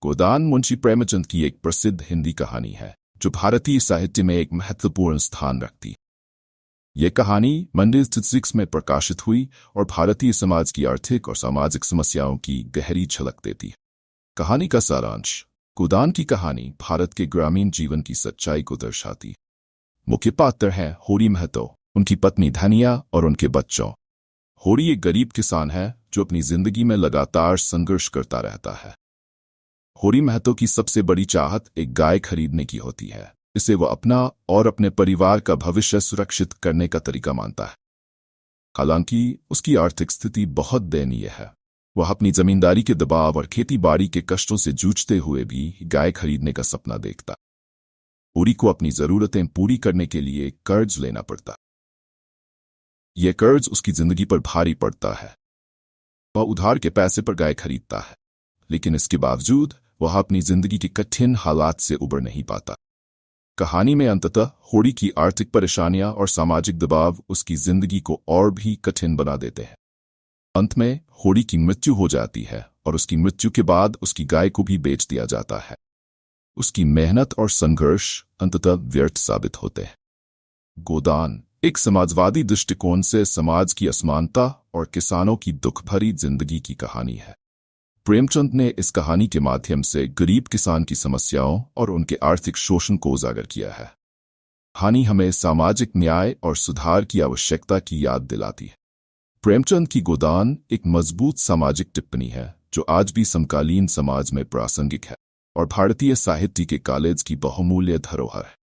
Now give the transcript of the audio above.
गोदान मुंशी प्रेमचंद की एक प्रसिद्ध हिंदी कहानी है जो भारतीय साहित्य में एक महत्वपूर्ण स्थान रखती। ये कहानी मंडे 1966 में प्रकाशित हुई और भारतीय समाज की आर्थिक और सामाजिक समस्याओं की गहरी झलक देती है। कहानी का सारांश। गोदान की कहानी भारत के ग्रामीण जीवन की सच्चाई को दर्शाती। मुख्य पात्र हैं होरी महतो, उनकी पत्नी धनिया और उनके बच्चों। होरी एक गरीब किसान है जो अपनी जिंदगी में लगातार संघर्ष करता रहता है। होरी महतो की सबसे बड़ी चाहत एक गाय खरीदने की होती है। इसे वो अपना और अपने परिवार का भविष्य सुरक्षित करने का तरीका मानता है। हालांकि उसकी आर्थिक स्थिति बहुत दयनीय है। वह अपनी जमींदारी के दबाव और खेती बाड़ी के कष्टों से जूझते हुए भी गाय खरीदने का सपना देखता। होरी को अपनी जरूरतें पूरी करने के लिए कर्ज लेना पड़ता। यह कर्ज उसकी जिंदगी पर भारी पड़ता है। वह उधार के पैसे पर गाय खरीदता है, लेकिन इसके बावजूद वह अपनी जिंदगी के कठिन हालात से उबर नहीं पाता। कहानी में अंततः होरी की आर्थिक परेशानियां और सामाजिक दबाव उसकी जिंदगी को और भी कठिन बना देते हैं। अंत में होरी की मृत्यु हो जाती है और उसकी मृत्यु के बाद उसकी गाय को भी बेच दिया जाता है। उसकी मेहनत और संघर्ष अंततः व्यर्थ साबित होते हैं। गोदान एक समाजवादी दृष्टिकोण से समाज की असमानता और किसानों की दुख भरी जिंदगी की कहानी है। प्रेमचंद ने इस कहानी के माध्यम से गरीब किसान की समस्याओं और उनके आर्थिक शोषण को उजागर किया है। कहानी हमें सामाजिक न्याय और सुधार की आवश्यकता की याद दिलाती है। प्रेमचंद की गोदान एक मजबूत सामाजिक टिप्पणी है जो आज भी समकालीन समाज में प्रासंगिक है और भारतीय साहित्य के कॉलेज की बहुमूल्य धरोहर है।